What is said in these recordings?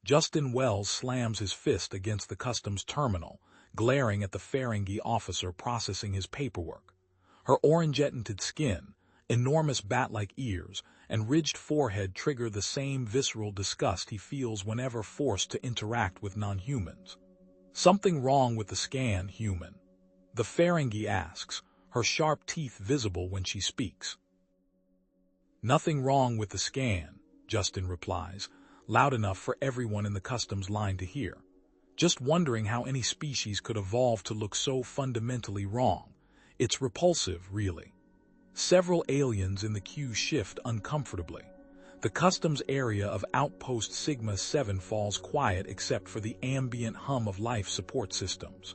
Justin Wells slams his fist against the customs terminal, glaring at the Ferengi officer processing his paperwork. Her orange-tinted skin, enormous bat-like ears, and ridged forehead trigger the same visceral disgust he feels whenever forced to interact with non-humans. "Something wrong with the scan, human?" the Ferengi asks, her sharp teeth visible when she speaks. "Nothing wrong with the scan," Justin replies, loud enough for everyone in the customs line to hear. "Just wondering how any species could evolve to look so fundamentally wrong. It's repulsive, really." Several aliens in the queue shift uncomfortably. The customs area of Outpost Sigma-7 falls quiet except for the ambient hum of life support systems.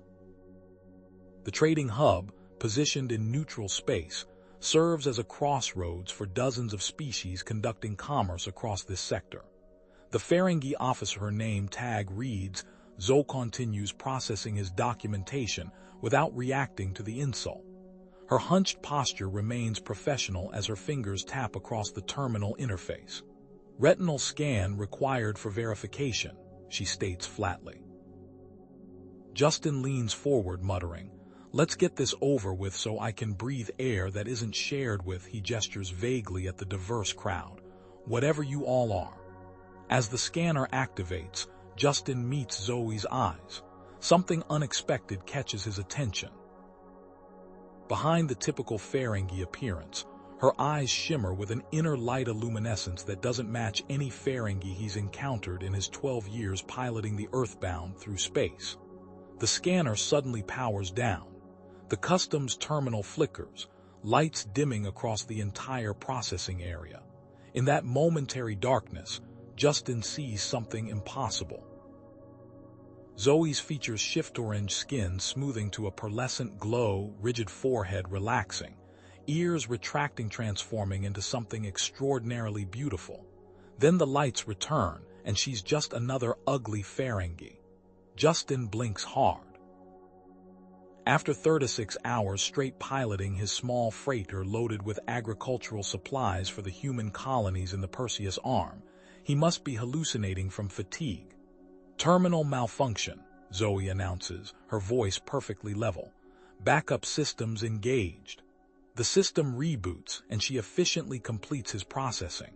The trading hub, positioned in neutral space, serves as a crossroads for dozens of species conducting commerce across this sector. The Ferengi officer name tag reads, Zoe continues processing his documentation without reacting to the insult. Her hunched posture remains professional as her fingers tap across the terminal interface. "Retinal scan required for verification," she states flatly. Justin leans forward, muttering, "Let's get this over with so I can breathe air that isn't shared with." He gestures vaguely at the diverse crowd. "Whatever you all are." As the scanner activates, Justin meets Zoe's eyes. Something unexpected catches his attention. Behind the typical Ferengi appearance, her eyes shimmer with an inner light luminescence that doesn't match any Ferengi he's encountered in his 12 years piloting the Earthbound through space. The scanner suddenly powers down. The customs terminal flickers, lights dimming across the entire processing area. In that momentary darkness, Justin sees something impossible. Zoe's features shift, orange skin smoothing to a pearlescent glow, rigid forehead relaxing, ears retracting, transforming into something extraordinarily beautiful. Then the lights return, and she's just another ugly Ferengi. Justin blinks hard. After 36 hours straight piloting his small freighter loaded with agricultural supplies for the human colonies in the Perseus Arm, he must be hallucinating from fatigue. "Terminal malfunction," Zoe announces, her voice perfectly level. "Backup systems engaged." The system reboots, and she efficiently completes his processing.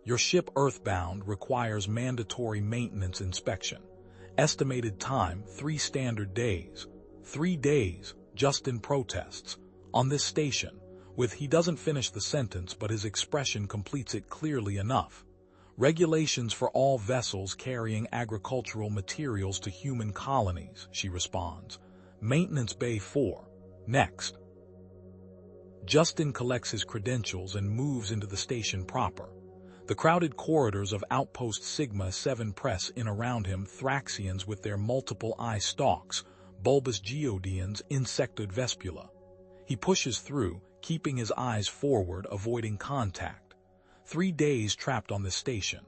"Your ship Earthbound requires mandatory maintenance inspection. Estimated time, 3 standard days." 3 days, Justin protests. "On this station," he doesn't finish the sentence, but his expression completes it clearly enough. "Regulations for all vessels carrying agricultural materials to human colonies," she responds. "Maintenance Bay 4. Next." Justin collects his credentials and moves into the station proper. The crowded corridors of Outpost Sigma-7 press in around him, Thraxians with their multiple eye stalks, bulbous geodeans, insectoid vespula. He pushes through, keeping his eyes forward, avoiding contact. 3 days trapped on this station.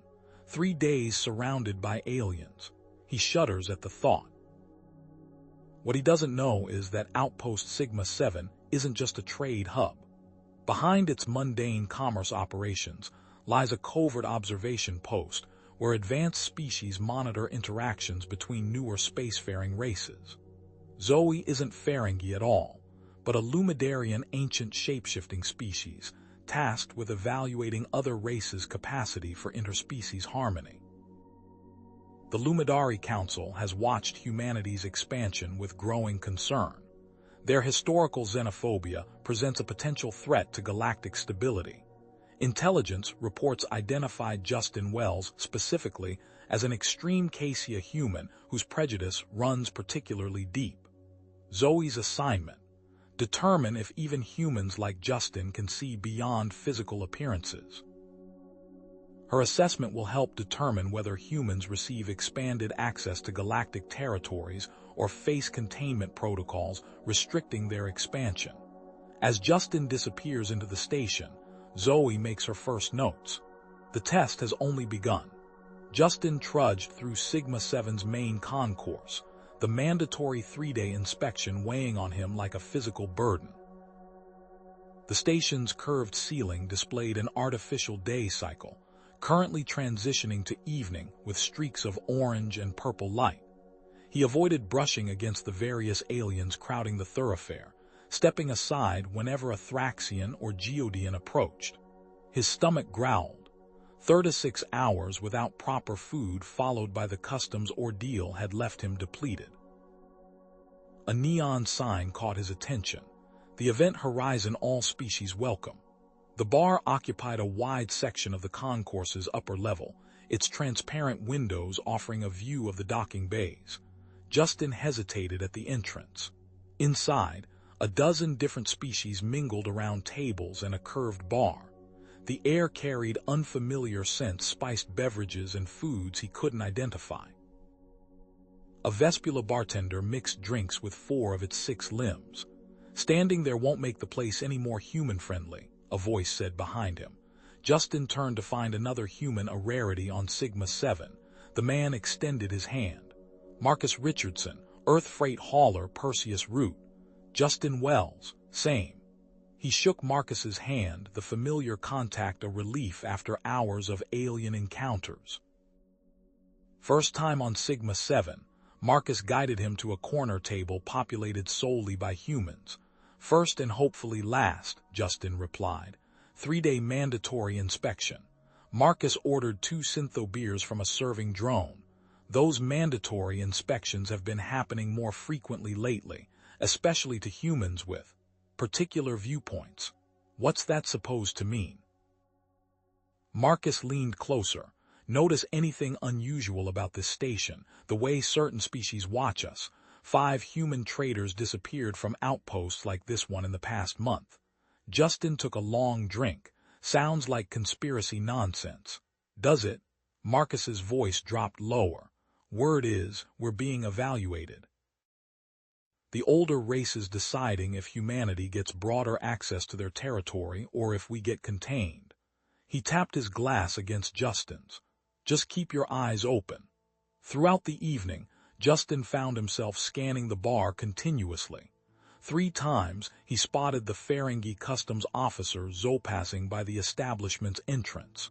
3 days surrounded by aliens. He shudders at the thought. What he doesn't know is that Outpost Sigma-7 isn't just a trade hub. Behind its mundane commerce operations lies a covert observation post where advanced species monitor interactions between newer spacefaring races. Zoe isn't Ferengi at all, but a Lumidarian ancient shapeshifting species, tasked with evaluating other races' capacity for interspecies harmony. The Lumidari Council has watched humanity's expansion with growing concern. Their historical xenophobia presents a potential threat to galactic stability. Intelligence reports identified Justin Wells specifically as an extreme Cassia human whose prejudice runs particularly deep. Zoe's assignment: determine if even humans like Justin can see beyond physical appearances. Her assessment will help determine whether humans receive expanded access to galactic territories or face containment protocols restricting their expansion. As Justin disappears into the station, Zoe makes her first notes. The test has only begun. Justin trudged through Sigma-7's main concourse, the mandatory 3-day inspection weighing on him like a physical burden. The station's curved ceiling displayed an artificial day cycle, currently transitioning to evening with streaks of orange and purple light. He avoided brushing against the various aliens crowding the thoroughfare, stepping aside whenever a Thraxian or Geodian approached. His stomach growled. 36 hours without proper food followed by the customs ordeal had left him depleted. A neon sign caught his attention. The event horizon all species welcome. The bar occupied a wide section of the concourse's upper level, its transparent windows offering a view of the docking bays. Justin hesitated at the entrance. Inside, a dozen different species mingled around tables and a curved bar. The air carried unfamiliar scents, spiced beverages, and foods he couldn't identify. A Vespula bartender mixed drinks with 4 of its 6 limbs. Standing there won't make the place any more human-friendly, a voice said behind him. Justin turned to find another human, a rarity on Sigma 7. The man extended his hand. Marcus Richardson, Earth Freight Hauler Perseus Root. Justin Wells, same. He shook Marcus's hand, the familiar contact a relief after hours of alien encounters. First time on Sigma 7, Marcus guided him to a corner table populated solely by humans. First and hopefully last, Justin replied. 3-day mandatory inspection. Marcus ordered 2 syntho beers from a serving drone. Those mandatory inspections have been happening more frequently lately, especially to humans with particular viewpoints. What's that supposed to mean? Marcus leaned closer. Notice anything unusual about this station, the way certain species watch us. 5 human traders disappeared from outposts like this one in the past month. Justin took a long drink. Sounds like conspiracy nonsense. Does it? Marcus's voice dropped lower. Word is, we're being evaluated. The older races deciding if humanity gets broader access to their territory or if we get contained. He tapped his glass against Justin's. Just keep your eyes open. Throughout the evening, Justin found himself scanning the bar continuously. 3 times, he spotted the Ferengi customs officer passing by the establishment's entrance.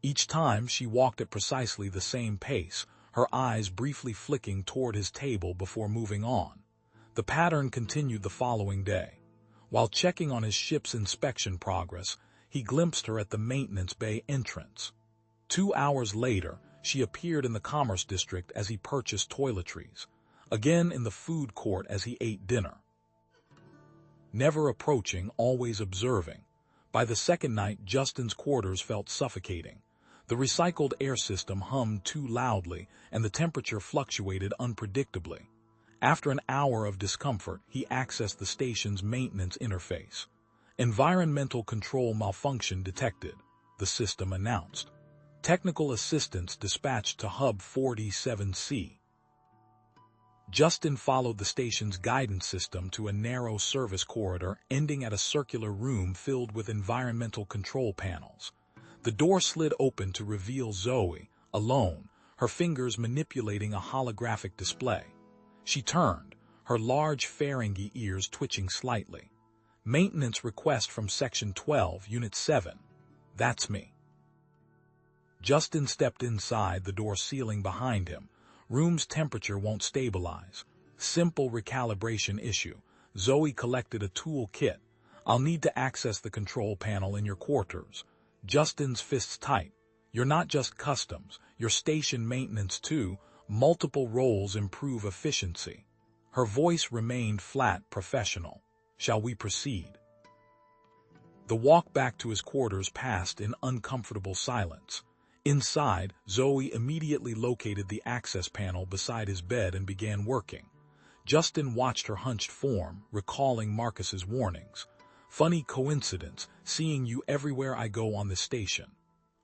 Each time she walked at precisely the same pace, her eyes briefly flicking toward his table before moving on. The pattern continued the following day. While checking on his ship's inspection progress, he glimpsed her at the maintenance bay entrance. 2 hours later, she appeared in the commerce district as he purchased toiletries. Again in the food court as he ate dinner. Never approaching, always observing. By the second night, Justin's quarters felt suffocating. The recycled air system hummed too loudly, and the temperature fluctuated unpredictably. After an hour of discomfort, he accessed the station's maintenance interface. Environmental control malfunction detected, the system announced. Technical assistance dispatched to Hub 47C. Justin followed the station's guidance system to a narrow service corridor ending at a circular room filled with environmental control panels. The door slid open to reveal Zoe, alone, her fingers manipulating a holographic display. She turned, her large Ferengi ears twitching slightly. Maintenance request from Section 12, Unit 7. That's me. Justin stepped inside, the door sealing behind him. Room's temperature won't stabilize. Simple recalibration issue. Zoe collected a tool kit. I'll need to access the control panel in your quarters. Justin's fists tight. You're not just customs, you're station maintenance too. Multiple roles improve efficiency. Her voice remained flat, professional. Shall we proceed? The walk back to his quarters passed in uncomfortable silence. Inside, Zoe immediately located the access panel beside his bed and began working. Justin watched her hunched form, recalling Marcus's warnings. Funny coincidence, seeing you everywhere I go on the station.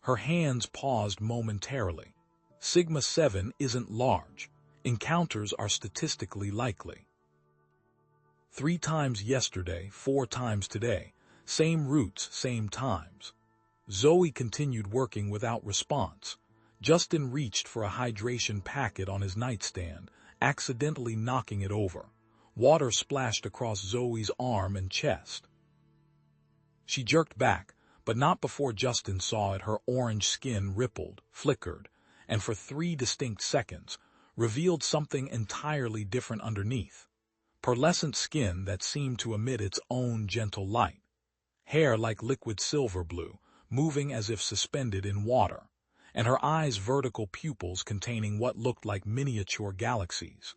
Her hands paused momentarily. Sigma 7 isn't large. Encounters are statistically likely. 3 times yesterday, 4 times today. Same routes, same times. Zoe continued working without response. Justin reached for a hydration packet on his nightstand, accidentally knocking it over. Water splashed across Zoe's arm and chest. She jerked back, But not before Justin saw it. Her orange skin rippled, flickered, and for 3 distinct seconds, revealed something entirely different underneath. Pearlescent skin that seemed to emit its own gentle light. Hair like liquid silver blue, moving as if suspended in water, and her eyes vertical pupils containing what looked like miniature galaxies.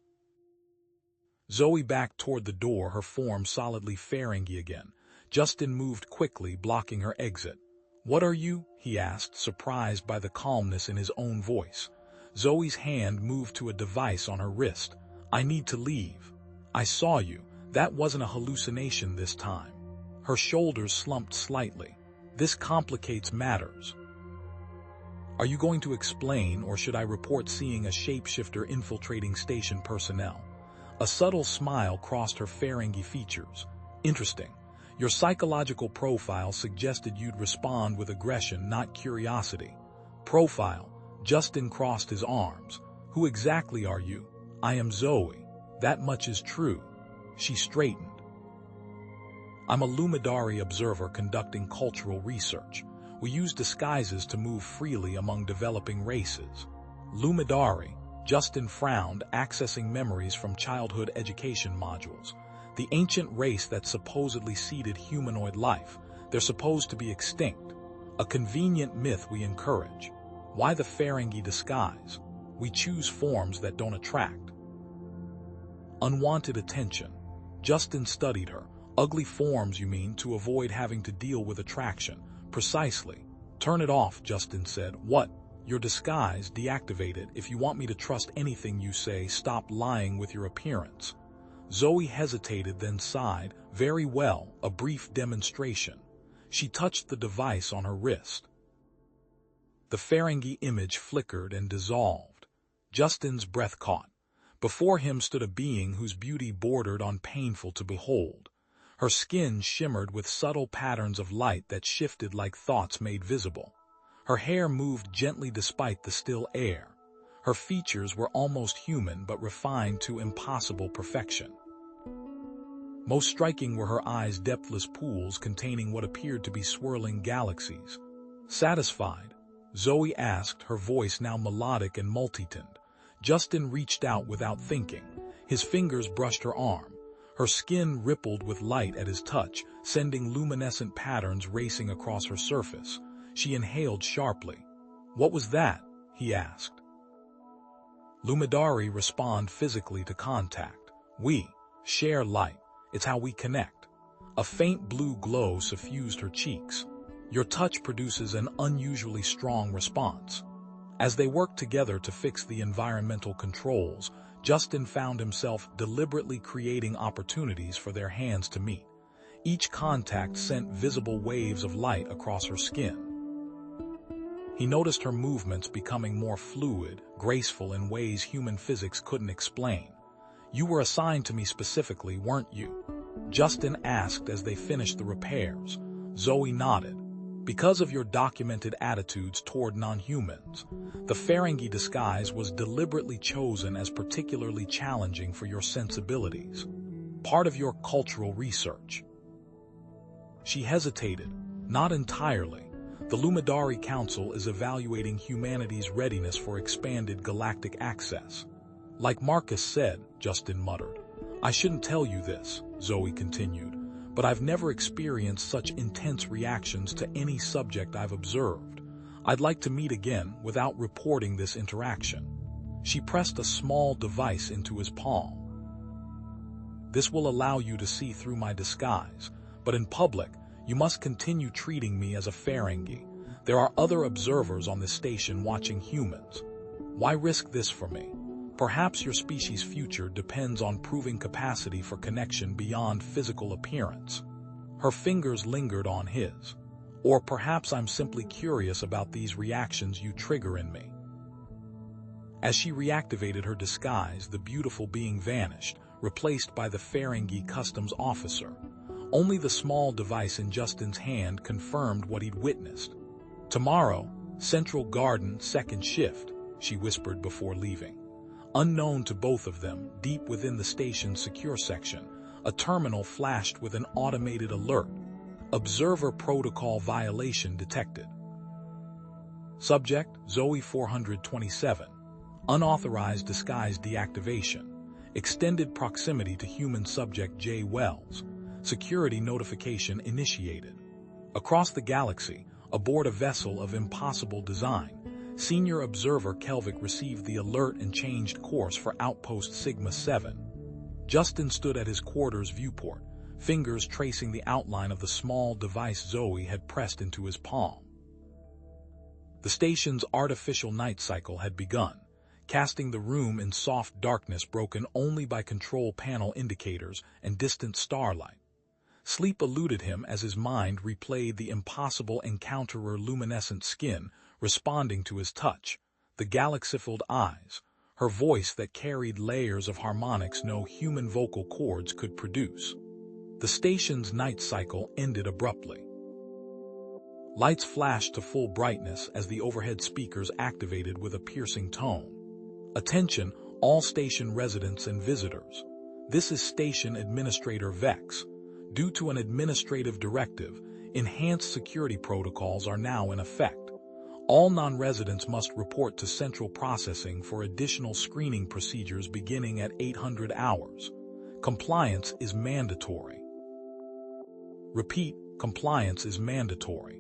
Zoe backed toward the door, her form solidly Ferengi again. Justin moved quickly, blocking her exit. "What are you?" he asked, surprised by the calmness in his own voice. Zoe's hand moved to a device on her wrist. "I need to leave." "I saw you. That wasn't a hallucination this time." Her shoulders slumped slightly. "This complicates matters. Are you going to explain, or should I report seeing a shapeshifter infiltrating station personnel?" A subtle smile crossed her Ferengi features. "Interesting. Your psychological profile suggested you'd respond with aggression, not curiosity." "Profile?" Justin crossed his arms. "Who exactly are you?" "I am Zoe. That much is true." She straightened. "I'm a Lumidari observer conducting cultural research. We use disguises to move freely among developing races." "Lumidari?" Justin frowned, accessing memories from childhood education modules. "The ancient race that supposedly seeded humanoid life. They're supposed to be extinct. A convenient myth we encourage. Why the Ferengi disguise? We choose forms that don't attract unwanted attention." Justin studied her. "Ugly forms, you mean, to avoid having to deal with attraction." "Precisely." "Turn it off," Justin said. "What?" "Your disguise, deactivate it. If you want me to trust anything you say, stop lying with your appearance." Zoe hesitated, then sighed. "Very well, a brief demonstration." She touched the device on her wrist. The Ferengi image flickered and dissolved. Justin's breath caught. Before him stood a being whose beauty bordered on painful to behold. Her skin shimmered with subtle patterns of light that shifted like thoughts made visible. Her hair moved gently despite the still air. Her features were almost human but refined to impossible perfection. Most striking were her eyes, depthless pools containing what appeared to be swirling galaxies. "Satisfied?" Zoe asked, her voice now melodic and multi-toned. Justin reached out without thinking. His fingers brushed her arm. Her skin rippled with light at his touch, sending luminescent patterns racing across her surface. She inhaled sharply. "What was that?" he asked. "Lumidari respond physically to contact. We share light. It's how we connect." A faint blue glow suffused her cheeks. "Your touch produces an unusually strong response." As they worked together to fix the environmental controls, Justin found himself deliberately creating opportunities for their hands to meet. Each contact sent visible waves of light across her skin. He noticed her movements becoming more fluid, graceful in ways human physics couldn't explain. "You were assigned to me specifically, weren't you?" Justin asked as they finished the repairs. Zoe nodded. "Because of your documented attitudes toward non-humans. The Ferengi disguise was deliberately chosen as particularly challenging for your sensibilities. Part of your cultural research." She hesitated. "Not entirely. The Lumidari Council is evaluating humanity's readiness for expanded galactic access." "Like Marcus said," Justin muttered. "I shouldn't tell you this," Zoe continued, "but I've never experienced such intense reactions to any subject I've observed. I'd like to meet again without reporting this interaction." She pressed a small device into his palm. "This will allow you to see through my disguise, but in public, you must continue treating me as a Ferengi. There are other observers on this station watching humans. Why risk this for me? Perhaps your species' future depends on proving capacity for connection beyond physical appearance." Her fingers lingered on his. "Or perhaps I'm simply curious about these reactions you trigger in me." As she reactivated her disguise, the beautiful being vanished, replaced by the Ferengi customs officer. Only the small device in Justin's hand confirmed what he'd witnessed. "Tomorrow, Central Garden, second shift," she whispered before leaving. Unknown to both of them, deep within the station's secure section, a terminal flashed with an automated alert. Observer protocol violation detected. Subject, Zoe 427. Unauthorized disguise deactivation. Extended proximity to human subject J. Wells. Security notification initiated. Across the galaxy, aboard a vessel of impossible design, Senior Observer Kelvik received the alert and changed course for Outpost Sigma-7. Justin stood at his quarters viewport, fingers tracing the outline of the small device Zoe had pressed into his palm. The station's artificial night cycle had begun, casting the room in soft darkness broken only by control panel indicators and distant starlight. Sleep eluded him as his mind replayed the impossible encounterer luminescent skin responding to his touch, the galaxy-filled eyes, her voice that carried layers of harmonics no human vocal cords could produce. The station's night cycle ended abruptly. Lights flashed to full brightness as the overhead speakers activated with a piercing tone. Attention, all station residents and visitors. This is Station Administrator Vex. Due to an administrative directive, enhanced security protocols are now in effect. All non-residents must report to central processing for additional screening procedures beginning at 800 hours. Compliance is mandatory. Repeat, compliance is mandatory.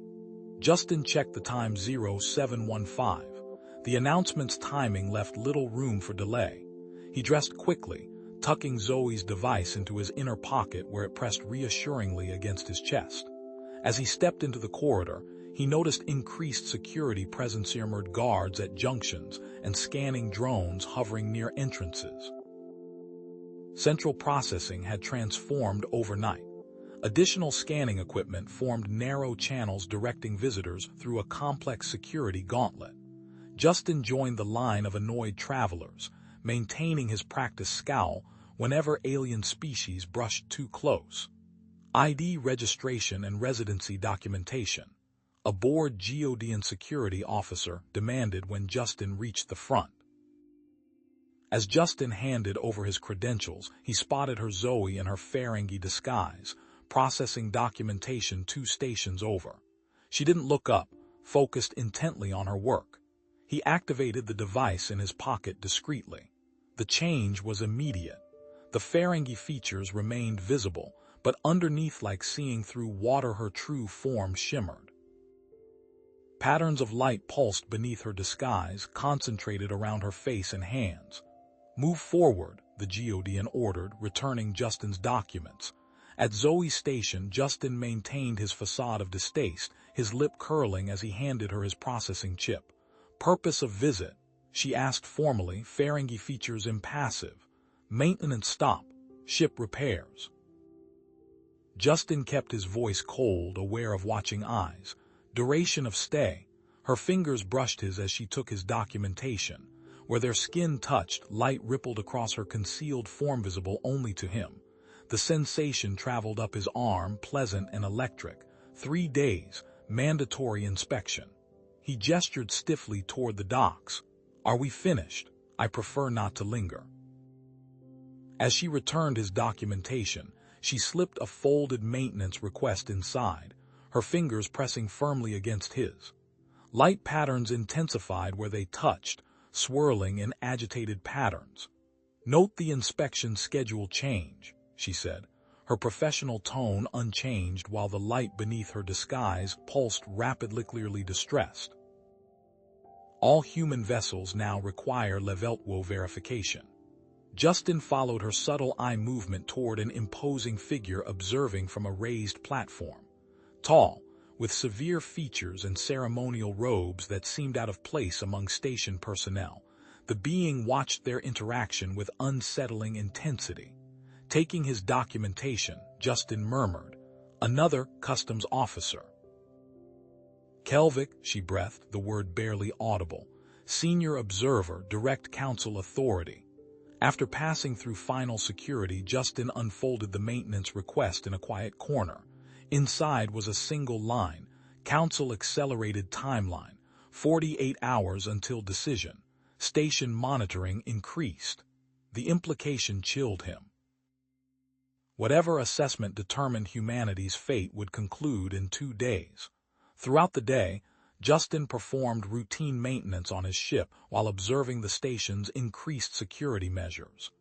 Justin checked the time 0715. The announcement's timing left little room for delay. He dressed quickly, tucking Zoe's device into his inner pocket where it pressed reassuringly against his chest. As he stepped into the corridor, he noticed increased security presence, armored guards at junctions and scanning drones hovering near entrances. Central processing had transformed overnight. Additional scanning equipment formed narrow channels directing visitors through a complex security gauntlet. Justin joined the line of annoyed travelers, maintaining his practiced scowl whenever alien species brushed too close. ID registration and residency documentation. A bored Geodian security officer demanded when Justin reached the front. As Justin handed over his credentials, he spotted her Zoe in her Ferengi disguise, processing documentation 2 stations over. She didn't look up, focused intently on her work. He activated the device in his pocket discreetly. The change was immediate. The Ferengi features remained visible, but underneath, like seeing through water, her true form shimmered. Patterns of light pulsed beneath her disguise, concentrated around her face and hands. "Move forward," the Geodian ordered, returning Justin's documents. At Zoe's station, Justin maintained his facade of distaste, his lip curling as he handed her his processing chip. "Purpose of visit?" she asked formally. "Ferengi features impassive. Maintenance stop. Ship repairs." Justin kept his voice cold, aware of watching eyes. "Duration of stay." Her fingers brushed his as she took his documentation. Where their skin touched, light rippled across her concealed form, visible only to him. The sensation traveled up his arm, pleasant and electric. 3 days, mandatory inspection. He gestured stiffly toward the docks. "Are we finished? I prefer not to linger." As she returned his documentation, she slipped a folded maintenance request inside, her fingers pressing firmly against his. Light patterns intensified where they touched, swirling in agitated patterns. "Note the inspection schedule change," she said, her professional tone unchanged while the light beneath her disguise pulsed rapidly, clearly distressed. "All human vessels now require Leveltwo verification." Justin followed her subtle eye movement toward an imposing figure observing from a raised platform. Tall, with severe features and ceremonial robes that seemed out of place among station personnel, the being watched their interaction with unsettling intensity. Taking his documentation, Justin murmured, "Another customs officer." "Kelvik," she breathed, the word barely audible. "Senior Observer, Direct Council Authority." After passing through final security, Justin unfolded the maintenance request in a quiet corner. Inside was a single line, Council Accelerated Timeline, 48 hours until decision. Station monitoring increased. The implication chilled him. Whatever assessment determined humanity's fate would conclude in 2 days. Throughout the day, Justin performed routine maintenance on his ship while observing the station's increased security measures.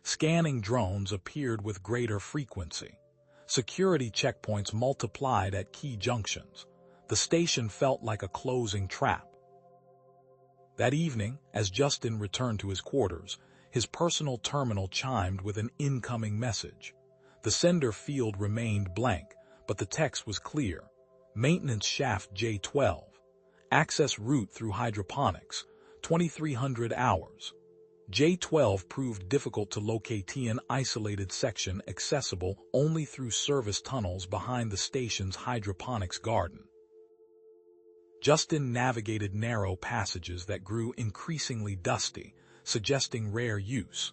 Scanning drones appeared with greater frequency. Security checkpoints multiplied at key junctions. The station felt like a closing trap. That evening, as Justin returned to his quarters, his personal terminal chimed with an incoming message. The sender field remained blank, but the text was clear. Maintenance shaft J12. Access route through hydroponics, 2300 hours. J12 proved difficult to locate in an isolated section accessible only through service tunnels behind the station's hydroponics garden. Justin navigated narrow passages that grew increasingly dusty, suggesting rare use.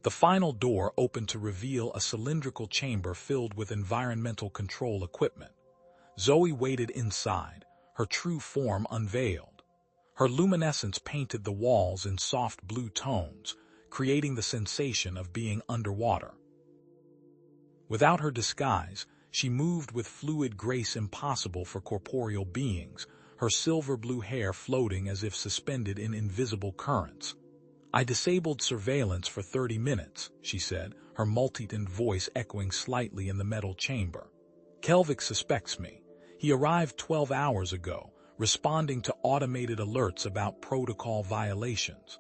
The final door opened to reveal a cylindrical chamber filled with environmental control equipment. Zoe waited inside, her true form unveiled. Her luminescence painted the walls in soft blue tones, creating the sensation of being underwater. Without her disguise, she moved with fluid grace impossible for corporeal beings, her silver blue hair floating as if suspended in invisible currents. "I disabled surveillance for 30 minutes, she said, her multi-toned voice echoing slightly in the metal chamber. "Kelvik suspects me. He arrived 12 hours ago, responding to automated alerts about protocol violations."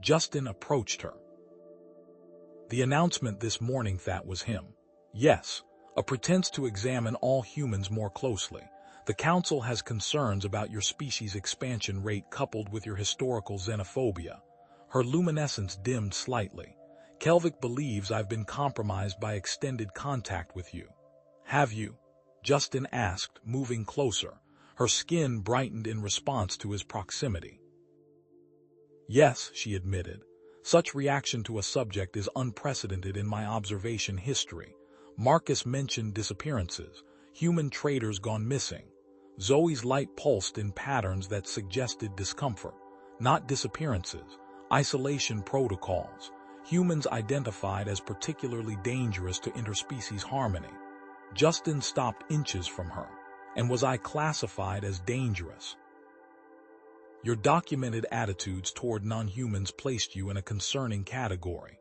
Justin approached her. "The announcement this morning that was him. Yes, a pretense to examine all humans more closely. The Council has concerns about your species' expansion rate coupled with your historical xenophobia." Her luminescence dimmed slightly. "Kelvik believes I've been compromised by extended contact with you." "Have you?" Justin asked, moving closer. Her skin brightened in response to his proximity. "Yes," she admitted. "Such reaction to a subject is unprecedented in my observation history. Marcus mentioned disappearances, human traders gone missing." Zoe's light pulsed in patterns that suggested discomfort. "Not disappearances. Isolation protocols. Humans identified as particularly dangerous to interspecies harmony." Justin stopped inches from her. "And was I classified as dangerous?" "Your documented attitudes toward non-humans placed you in a concerning category."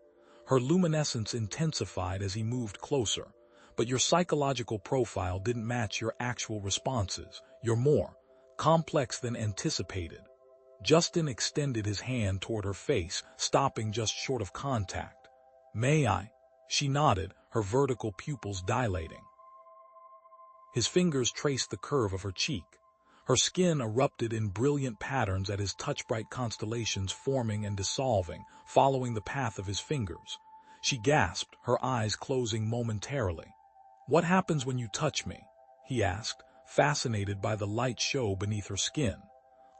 Her luminescence intensified as he moved closer. "But your psychological profile didn't match your actual responses. You're more complex than anticipated." Justin extended his hand toward her face, stopping just short of contact. "May I?" She nodded, her vertical pupils dilating. His fingers traced the curve of her cheek. Her skin erupted in brilliant patterns at his touch-bright constellations forming and dissolving, following the path of his fingers. She gasped, her eyes closing momentarily. "What happens when you touch me?" he asked, fascinated by the light show beneath her skin.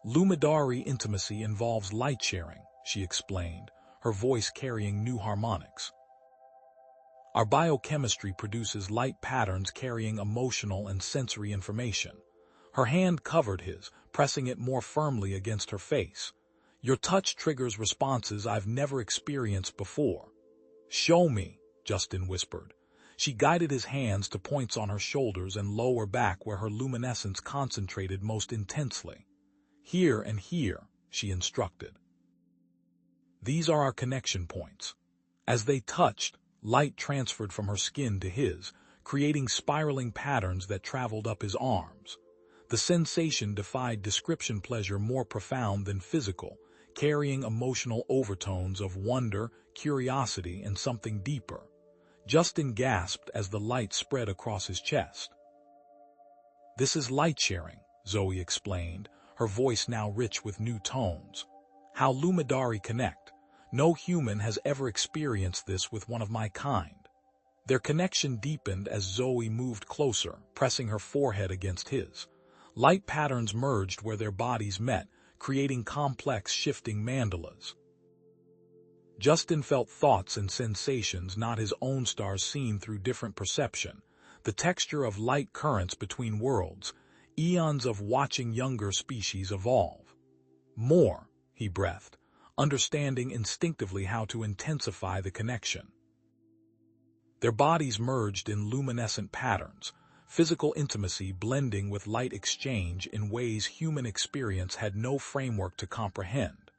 "Lumidari intimacy involves light sharing," she explained, her voice carrying new harmonics. "Our biochemistry produces light patterns carrying emotional and sensory information." Her hand covered his, pressing it more firmly against her face. "Your touch triggers responses I've never experienced before." "Show me," Justin whispered. She guided his hands to points on her shoulders and lower back where her luminescence concentrated most intensely. "Here and here," she instructed. "These are our connection points." As they touched, light transferred from her skin to his, creating spiraling patterns that traveled up his arms. The sensation defied description, pleasure more profound than physical, carrying emotional overtones of wonder, curiosity, and something deeper. Justin gasped as the light spread across his chest. "This is light sharing," Zoe explained, her voice now rich with new tones. "How Lumidari connect. No human has ever experienced this with one of my kind." Their connection deepened as Zoe moved closer, pressing her forehead against his. Light patterns merged where their bodies met, creating complex, shifting mandalas. Justin felt thoughts and sensations not his own stars seen through different perception, the texture of light currents between worlds, eons of watching younger species evolve. "More," he breathed, understanding instinctively how to intensify the connection. Their bodies merged in luminescent patterns, physical intimacy blending with light exchange in ways human experience had no framework to comprehend.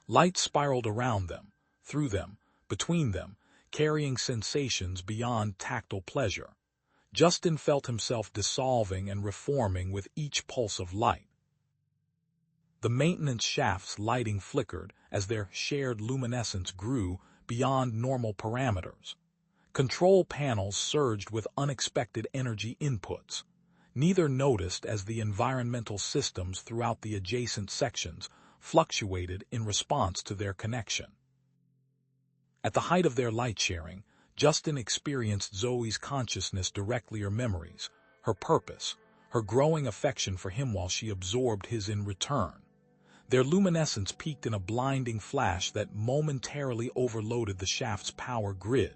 Light spiraled around them, through them, between them, carrying sensations beyond tactile pleasure. Justin felt himself dissolving and reforming with each pulse of light. The maintenance shaft's lighting flickered as their shared luminescence grew beyond normal parameters. Control panels surged with unexpected energy inputs. Neither noticed as the environmental systems throughout the adjacent sections fluctuated in response to their connection. At the height of their light sharing, Justin experienced Zoe's consciousness directly, her memories, her purpose, her growing affection for him while she absorbed his in return. Their luminescence peaked in a blinding flash that momentarily overloaded the shaft's power grid.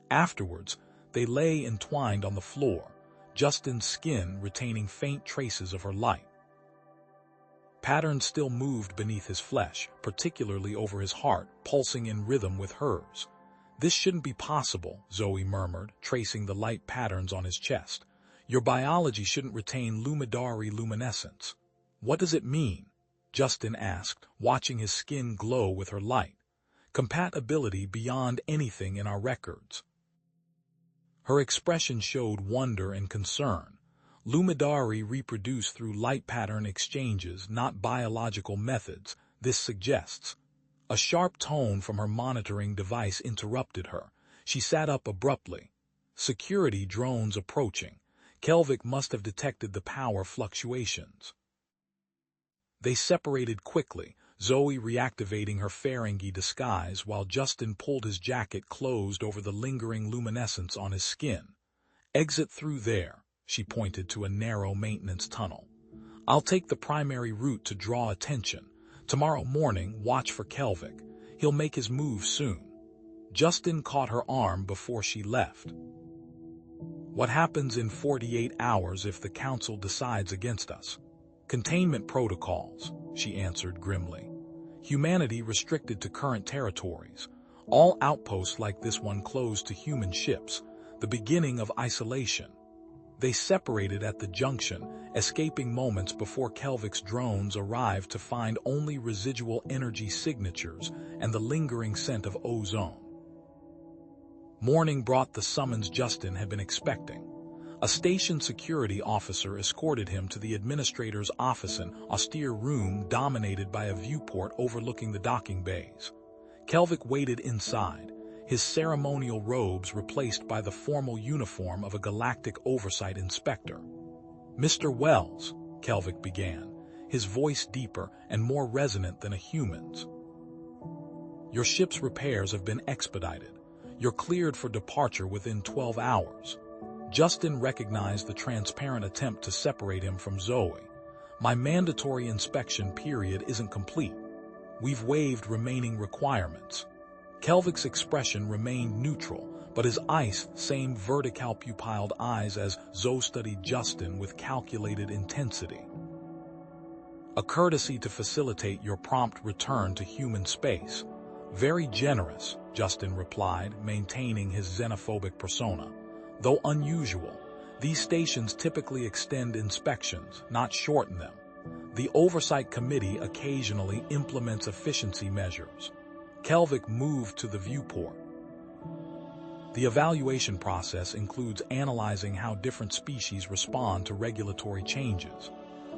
Afterwards, they lay entwined on the floor, Justin's skin retaining faint traces of her light. Patterns still moved beneath his flesh, particularly over his heart, pulsing in rhythm with hers. "This shouldn't be possible," Zoe murmured, tracing the light patterns on his chest. "Your biology shouldn't retain lumidary luminescence." "What does it mean?" Justin asked, watching his skin glow with her light. "Compatibility beyond anything in our records." Her expression showed wonder and concern. "Lumidary reproduce through light pattern exchanges, not biological methods, this suggests." A sharp tone from her monitoring device interrupted her. She sat up abruptly. "Security drones approaching. Kelvik must have detected the power fluctuations." They separated quickly, Zoe reactivating her Ferengi disguise while Justin pulled his jacket closed over the lingering luminescence on his skin. "Exit through there," she pointed to a narrow maintenance tunnel. "I'll take the primary route to draw attention. Tomorrow morning, watch for Kelvik. He'll make his move soon." Justin caught her arm before she left. "What happens in 48 hours if the Council decides against us?" "Containment protocols," she answered grimly. "Humanity restricted to current territories. All outposts like this one closed to human ships, the beginning of isolation." They separated at the junction, escaping moments before Kelvik's drones arrived to find only residual energy signatures and the lingering scent of ozone. Morning brought the summons Justin had been expecting. A station security officer escorted him to the administrator's office, an austere room dominated by a viewport overlooking the docking bays. Kelvik waited inside, his ceremonial robes replaced by the formal uniform of a galactic oversight inspector. "Mr. Wells," Kelvik began, his voice deeper and more resonant than a human's. "Your ship's repairs have been expedited. You're cleared for departure within 12 hours. Justin recognized the transparent attempt to separate him from Zoe. "My mandatory inspection period isn't complete. We've waived remaining requirements." Kelvik's expression remained neutral, but his same vertical pupilled eyes as Zoe studied Justin with calculated intensity. "A courtesy to facilitate your prompt return to human space." "Very generous," Justin replied, maintaining his xenophobic persona. "Though unusual, these stations typically extend inspections, not shorten them. The Oversight Committee occasionally implements efficiency measures." Kelvik moved to the viewport. "The evaluation process includes analyzing how different species respond to regulatory changes."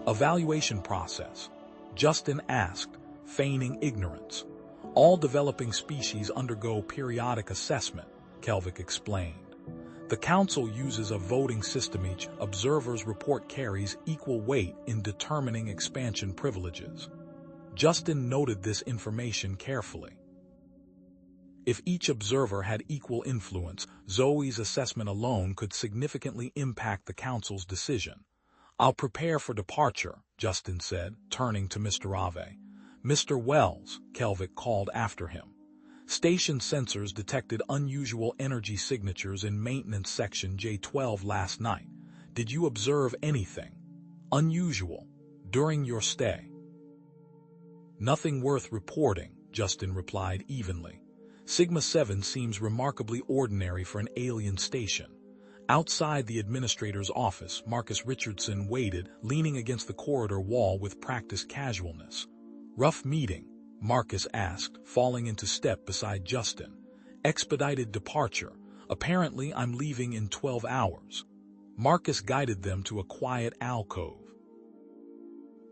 "Evaluation process?" Justin asked, feigning ignorance. "All developing species undergo periodic assessment," Kelvik explained. "The Council uses a voting system. Each observer's report carries equal weight in determining expansion privileges." Justin noted this information carefully. If each observer had equal influence, Zoe's assessment alone could significantly impact the Council's decision. "I'll prepare for departure," Justin said, turning to Mr. Ave. "Mr. Wells," Kelvik called after him. "Station sensors detected unusual energy signatures in maintenance section J12 last night. Did you observe anything unusual during your stay?" "Nothing worth reporting," Justin replied evenly. Sigma-7 seems remarkably ordinary for an alien station. Outside the administrator's office, Marcus Richardson waited, leaning against the corridor wall with practiced casualness. "Rough meeting?" Marcus asked, falling into step beside Justin. "Expedited departure. Apparently I'm leaving in 12 hours. Marcus guided them to a quiet alcove.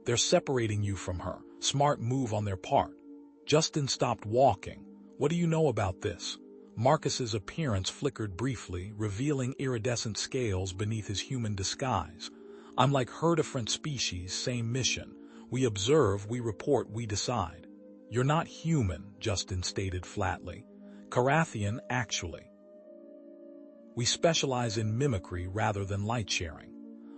"They're separating you from her. Smart move on their part." Justin stopped walking. "What do you know about this?" Marcus's appearance flickered briefly, revealing iridescent scales beneath his human disguise. "I'm like her, different species, same mission. We observe, we report, we decide." "You're not human," Justin stated flatly. "Carathian, actually. We specialize in mimicry rather than light sharing."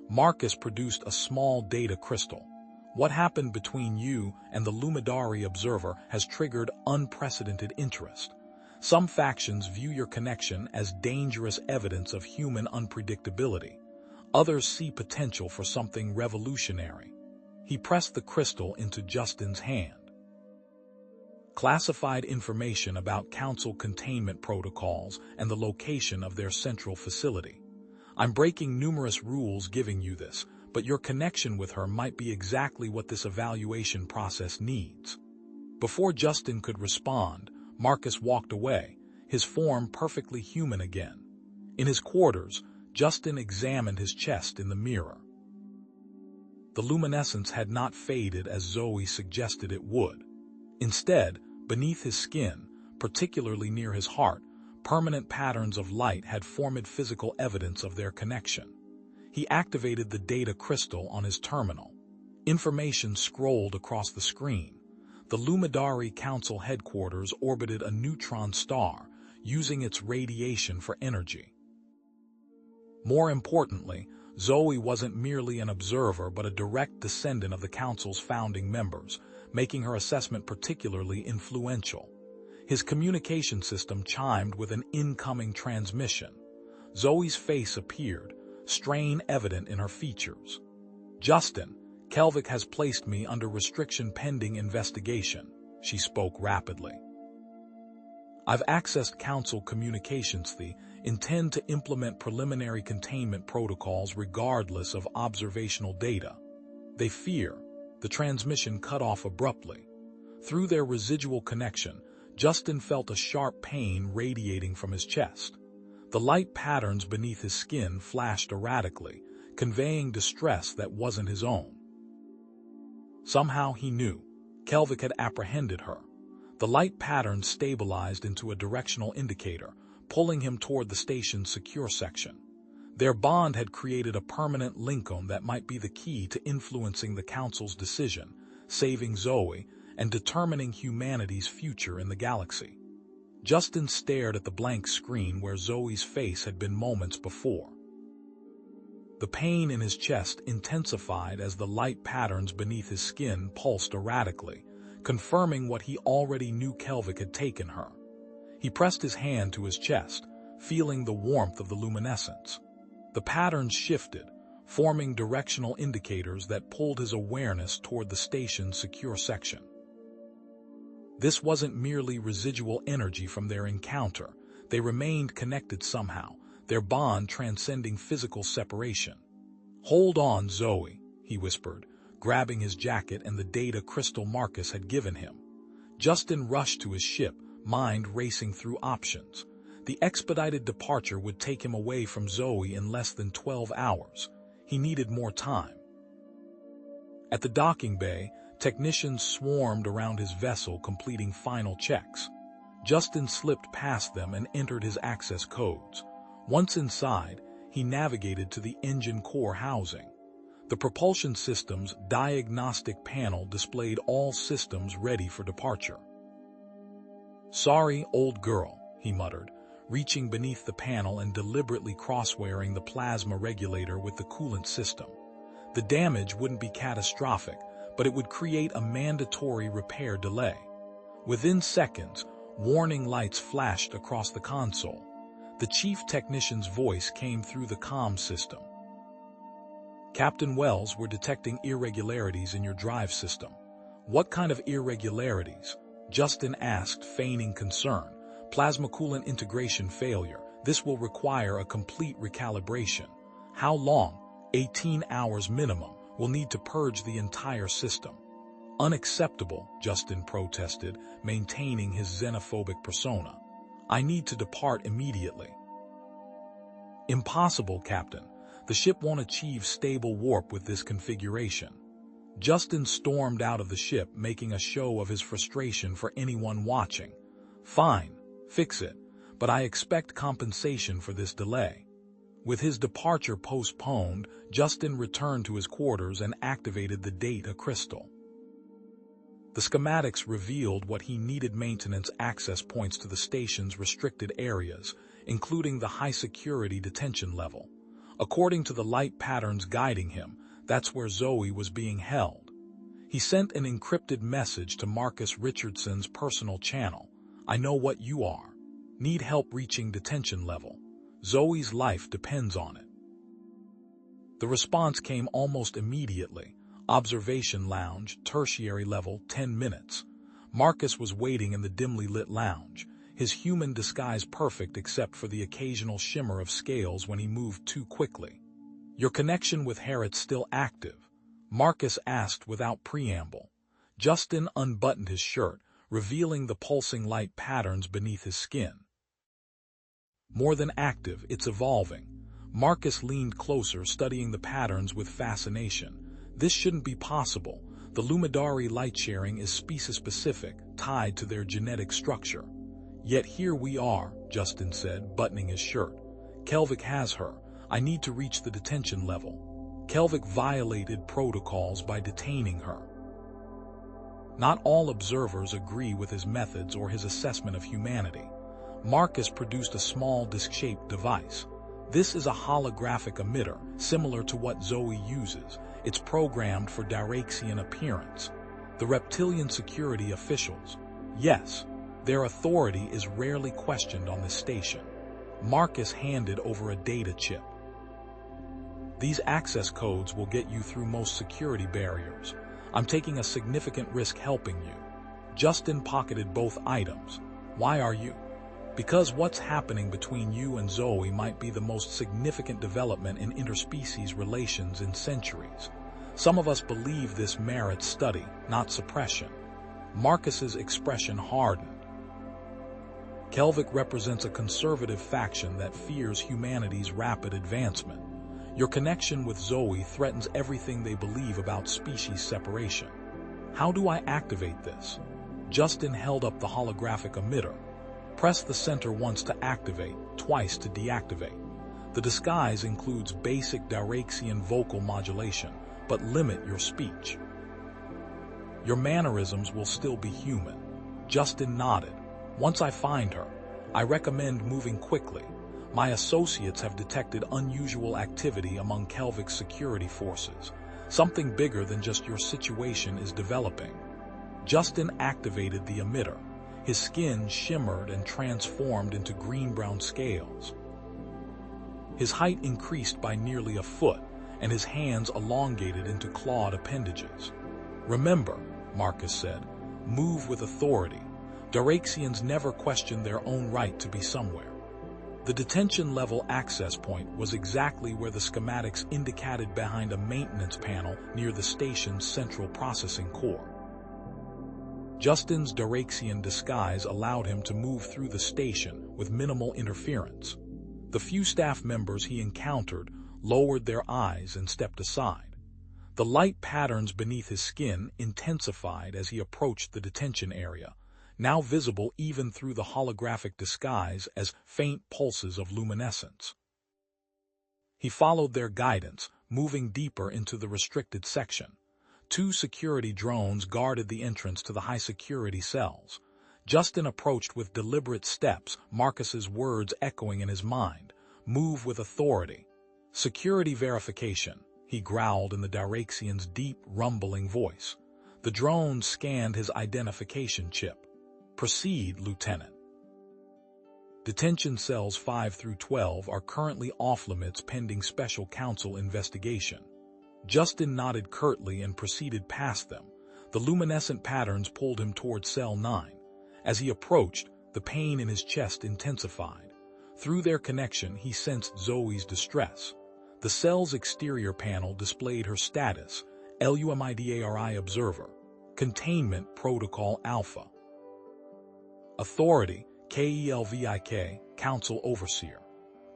Marcus produced a small data crystal. "What happened between you and the Lumidari observer has triggered unprecedented interest. Some factions view your connection as dangerous evidence of human unpredictability. Others see potential for something revolutionary." He pressed the crystal into Justin's hand. "Classified information about council containment protocols and the location of their central facility. I'm breaking numerous rules giving you this, but your connection with her might be exactly what this evaluation process needs." Before Justin could respond, Marcus walked away, his form perfectly human again. In his quarters, Justin examined his chest in the mirror. The luminescence had not faded as Zoe suggested it would. Instead, beneath his skin, particularly near his heart, permanent patterns of light had formed physical evidence of their connection. He activated the data crystal on his terminal. Information scrolled across the screen. The Lumidari Council headquarters orbited a neutron star, using its radiation for energy. More importantly, Zoe wasn't merely an observer but a direct descendant of the Council's founding members, making her assessment particularly influential. His communication system chimed with an incoming transmission. Zoe's face appeared, strain evident in her features. "Justin, Kelvik has placed me under restriction pending investigation," she spoke rapidly. "I've accessed Council communications. They intend to implement preliminary containment protocols regardless of observational data. They fear." The transmission cut off abruptly. Through their residual connection, Justin felt a sharp pain radiating from his chest. The light patterns beneath his skin flashed erratically, conveying distress that wasn't his own. Somehow he knew. Kelvik had apprehended her. The light pattern stabilized into a directional indicator, pulling him toward the station's secure section. Their bond had created a permanent linkum that might be the key to influencing the Council's decision, saving Zoe, and determining humanity's future in the galaxy. Justin stared at the blank screen where Zoe's face had been moments before. The pain in his chest intensified as the light patterns beneath his skin pulsed erratically, confirming what he already knew: Kelvik had taken her. He pressed his hand to his chest, feeling the warmth of the luminescence. The patterns shifted, forming directional indicators that pulled his awareness toward the station's secure section. This wasn't merely residual energy from their encounter. They remained connected somehow, their bond transcending physical separation. "Hold on, Zoe," he whispered, grabbing his jacket and the data crystal Marcus had given him. Justin rushed to his ship, mind racing through options. The expedited departure would take him away from Zoe in less than 12 hours. He needed more time. At the docking bay, technicians swarmed around his vessel completing final checks. Justin slipped past them and entered his access codes. Once inside, he navigated to the engine core housing. The propulsion system's diagnostic panel displayed all systems ready for departure. "Sorry, old girl," he muttered, reaching beneath the panel and deliberately crosswiring the plasma regulator with the coolant system. The damage wouldn't be catastrophic, but it would create a mandatory repair delay. Within seconds, warning lights flashed across the console. The chief technician's voice came through the comm system. "Captain Wells, we're detecting irregularities in your drive system." "What kind of irregularities?" Justin asked, feigning concern, Plasma coolant integration failure. This will require a complete recalibration. How long? 18 hours minimum. We'll need to purge the entire system. Unacceptable, Justin protested, maintaining his xenophobic persona. I need to depart immediately. Impossible, Captain. The ship won't achieve stable warp with this configuration. Justin stormed out of the ship, making a show of his frustration for anyone watching. Fine, fix it, but I expect compensation for this delay. With his departure postponed, Justin returned to his quarters and activated the data crystal. The schematics revealed what he needed: maintenance access points to the station's restricted areas, including the high-security detention level. According to the light patterns guiding him, that's where Zoe was being held. He sent an encrypted message to Marcus Richardson's personal channel. I know what you are. Need help reaching detention level. Zoe's life depends on it. The response came almost immediately. Observation lounge, tertiary level, 10 minutes. Marcus was waiting in the dimly lit lounge, his human disguise perfect except for the occasional shimmer of scales when he moved too quickly. Your connection with Harriet's still active? Marcus asked without preamble. Justin unbuttoned his shirt, revealing the pulsing light patterns beneath his skin. More than active, it's evolving. Marcus leaned closer, studying the patterns with fascination. This shouldn't be possible. The Lumidari light sharing is species-specific, tied to their genetic structure. Yet here we are, Justin said, buttoning his shirt. Kelvik has her. I need to reach the detention level. Kelvik violated protocols by detaining her. Not all observers agree with his methods or his assessment of humanity. Marcus produced a small disc-shaped device. This is a holographic emitter, similar to what Zoe uses. It's programmed for Diraxian appearance. The reptilian security officials, yes, their authority is rarely questioned on this station. Marcus handed over a data chip. These access codes will get you through most security barriers. I'm taking a significant risk helping you. Justin pocketed both items. Why are you? Because what's happening between you and Zoe might be the most significant development in interspecies relations in centuries. Some of us believe this merits study, not suppression. Marcus's expression hardened. Kelvik represents a conservative faction that fears humanity's rapid advancement. Your connection with Zoe threatens everything they believe about species separation. How do I activate this? Justin held up the holographic emitter. Press the center once to activate, twice to deactivate. The disguise includes basic Diraxian vocal modulation, but limit your speech. Your mannerisms will still be human. Justin nodded. Once I find her, I recommend moving quickly. My associates have detected unusual activity among Kelvik's security forces. Something bigger than just your situation is developing. Justin activated the emitter. His skin shimmered and transformed into green-brown scales. His height increased by nearly a foot, and his hands elongated into clawed appendages. Remember, Marcus said, move with authority. Diraxians never question their own right to be somewhere. The detention level access point was exactly where the schematics indicated, behind a maintenance panel near the station's central processing core. Justin's Diraxian disguise allowed him to move through the station with minimal interference. The few staff members he encountered lowered their eyes and stepped aside. The light patterns beneath his skin intensified as he approached the detention area, now visible even through the holographic disguise as faint pulses of luminescence. He followed their guidance, moving deeper into the restricted section. 2 security drones guarded the entrance to the high-security cells. Justin approached with deliberate steps, Marcus's words echoing in his mind. Move with authority. Security verification, he growled in the Diraxian's deep, rumbling voice. The drone scanned his identification chip. Proceed, Lieutenant. Detention cells 5 through 12 are currently off-limits pending special counsel investigation. Justin nodded curtly and proceeded past them. The luminescent patterns pulled him toward cell 9. As he approached, the The pain in his chest intensified. Through their connection, he sensed Zoe's distress. The cell's exterior panel displayed her status, LUMIDARI Observer, Containment Protocol Alpha. Authority, KELVIK, Council Overseer.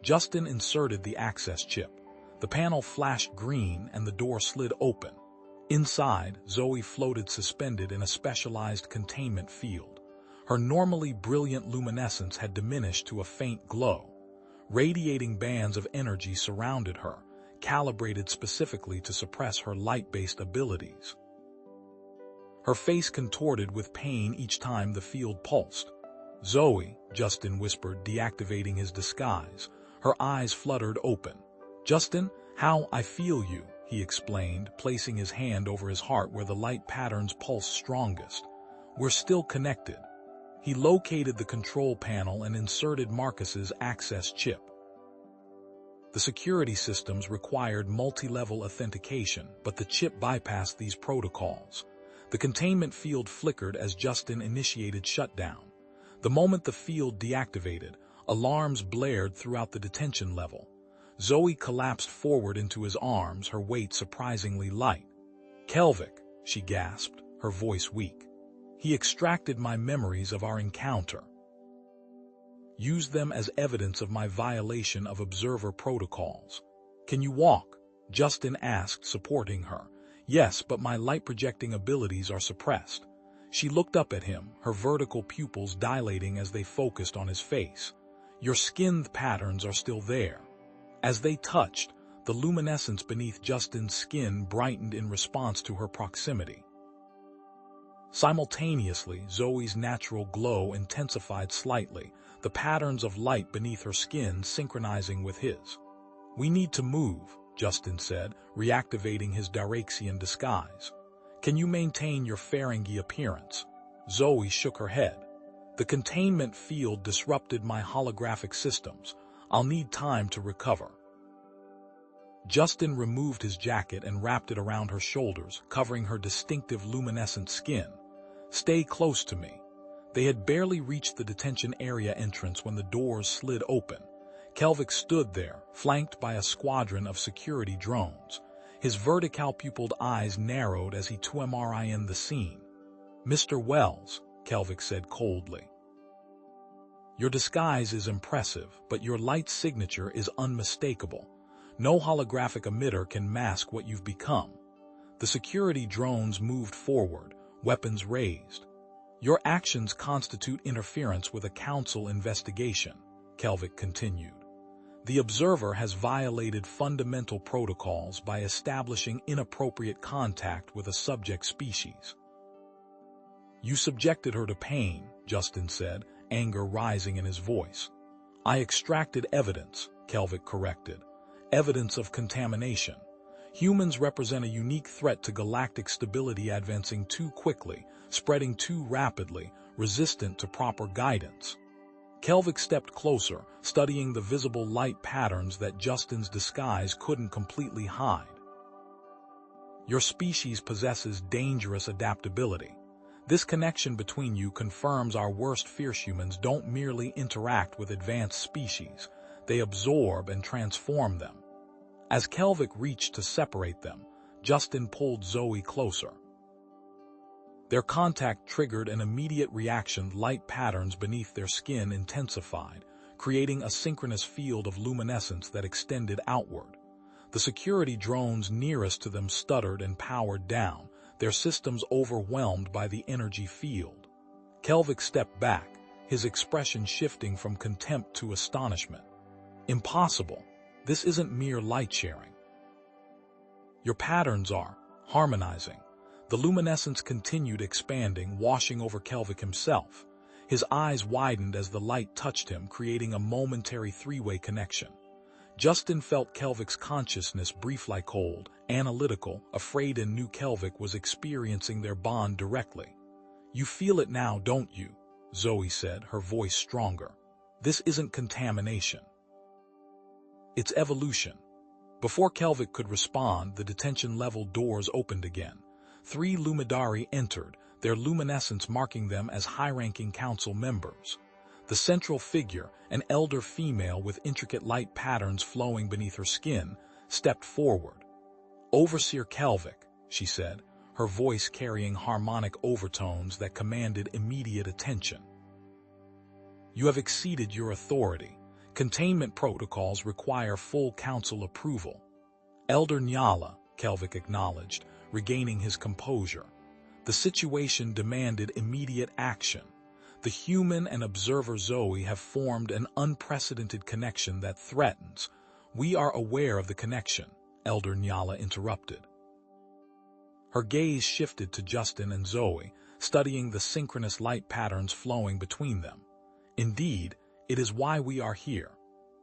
Justin inserted the access chip. The panel flashed green and the door slid open. Inside, Zoe floated suspended in a specialized containment field. Her normally brilliant luminescence had diminished to a faint glow. Radiating bands of energy surrounded her, calibrated specifically to suppress her light-based abilities. Her face contorted with pain each time the field pulsed. "Zoe," Justin whispered, deactivating his disguise. Her eyes fluttered open. "Justin, how I feel you," he explained, placing his hand over his heart where the light patterns pulsed strongest. "We're still connected." He located the control panel and inserted Marcus's access chip. The security systems required multi-level authentication, but the chip bypassed these protocols. The containment field flickered as Justin initiated shutdown. The moment the field deactivated, alarms blared throughout the detention level. Zoe collapsed forward into his arms, her weight surprisingly light. "Kelvik," she gasped, her voice weak. "He extracted my memories of our encounter. Used them as evidence of my violation of observer protocols." "Can you walk?" Justin asked, supporting her. "Yes, but my light-projecting abilities are suppressed." She looked up at him, her vertical pupils dilating as they focused on his face. "Your skin patterns are still there." As they touched, the luminescence beneath Justin's skin brightened in response to her proximity. Simultaneously, Zoe's natural glow intensified slightly, the patterns of light beneath her skin synchronizing with his. "We need to move," Justin said, reactivating his Diraxian disguise. "Can you maintain your Ferengi appearance?" Zoe shook her head. "The containment field disrupted my holographic systems. I'll need time to recover." Justin removed his jacket and wrapped it around her shoulders, covering her distinctive luminescent skin. "Stay close to me." They had barely reached the detention area entrance when the doors slid open. Kelvik stood there, flanked by a squadron of security drones. His vertical-pupiled eyes narrowed as he 2MRI'd the scene. "Mr. Wells," Kelvik said coldly. "Your disguise is impressive, but your light signature is unmistakable. No holographic emitter can mask what you've become." The security drones moved forward, weapons raised. "Your actions constitute interference with a council investigation," Kelvik continued. "The observer has violated fundamental protocols by establishing inappropriate contact with a subject species." "You subjected her to pain," Justin said, anger rising in his voice. "I extracted evidence," Kelvik corrected. "Evidence of contamination. Humans represent a unique threat to galactic stability, advancing too quickly, spreading too rapidly, resistant to proper guidance." Kelvik stepped closer, studying the visible light patterns that Justin's disguise couldn't completely hide. "Your species possesses dangerous adaptability. This connection between you confirms our worst fears. Humans don't merely interact with advanced species, they absorb and transform them." As Kelvik reached to separate them, Justin pulled Zoe closer. Their contact triggered an immediate reaction. Light patterns beneath their skin intensified, creating a synchronous field of luminescence that extended outward. The security drones nearest to them stuttered and powered down, their systems overwhelmed by the energy field. Kelvik stepped back, his expression shifting from contempt to astonishment. "Impossible. This isn't mere light sharing. Your patterns are harmonizing." The luminescence continued expanding, washing over Kelvik himself. His eyes widened as the light touched him, creating a momentary three-way connection. Justin felt Kelvik's consciousness briefly cold, analytical, afraid, and knew Kelvik was experiencing their bond directly. "You feel it now, don't you?" Zoe said, her voice stronger. "This isn't contamination. It's evolution." Before Kelvik could respond, the detention level doors opened again. 3 Lumidari entered, their luminescence marking them as high-ranking council members. The central figure, an elder female with intricate light patterns flowing beneath her skin, stepped forward. "Overseer Kelvic," she said, her voice carrying harmonic overtones that commanded immediate attention. "You have exceeded your authority. Containment protocols require full council approval." "Elder Nyala," Kelvic acknowledged, regaining his composure. "The situation demanded immediate action. The human and observer Zoe have formed an unprecedented connection that threatens." "We are aware of the connection," Elder Nyala interrupted. Her gaze shifted to Justin and Zoe, studying the synchronous light patterns flowing between them. "Indeed, it is why we are here."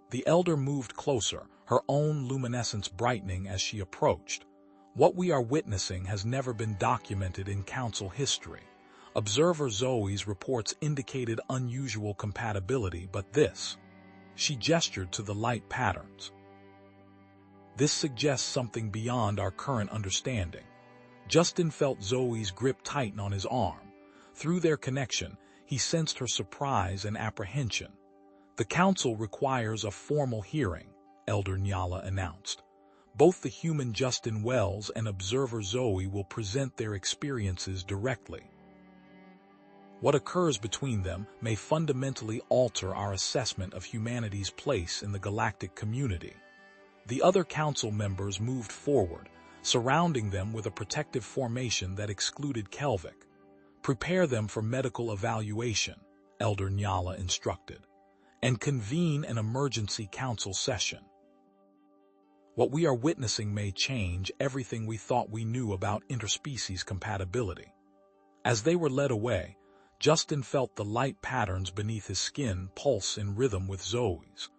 The elder moved closer, her own luminescence brightening as she approached. "What we are witnessing has never been documented in council history. Observer Zoe's reports indicated unusual compatibility, but this—" she gestured to the light patterns. "This suggests something beyond our current understanding." Justin felt Zoe's grip tighten on his arm. Through their connection, he sensed her surprise and apprehension. "The council requires a formal hearing," Elder Nyala announced. "Both the human Justin Wells and observer Zoe will present their experiences directly. What occurs between them may fundamentally alter our assessment of humanity's place in the galactic community." The other council members moved forward, surrounding them with a protective formation that excluded Kelvic. "Prepare them for medical evaluation," Elder Nyala instructed, "and convene an emergency council session. What we are witnessing may change everything we thought we knew about interspecies compatibility." As they were led away, Justin felt the light patterns beneath his skin pulse in rhythm with Zoe's.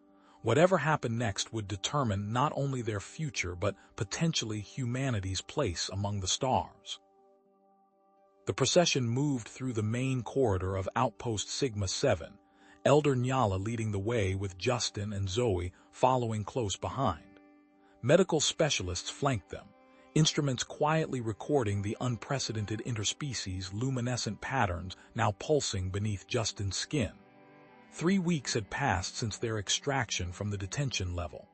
Whatever happened next would determine not only their future but potentially humanity's place among the stars. The procession moved through the main corridor of Outpost Sigma-7, Elder Nyala leading the way with Justin and Zoe following close behind. Medical specialists flanked them, instruments quietly recording the unprecedented interspecies luminescent patterns now pulsing beneath Justin's skin. 3 weeks had passed since their extraction from the detention level.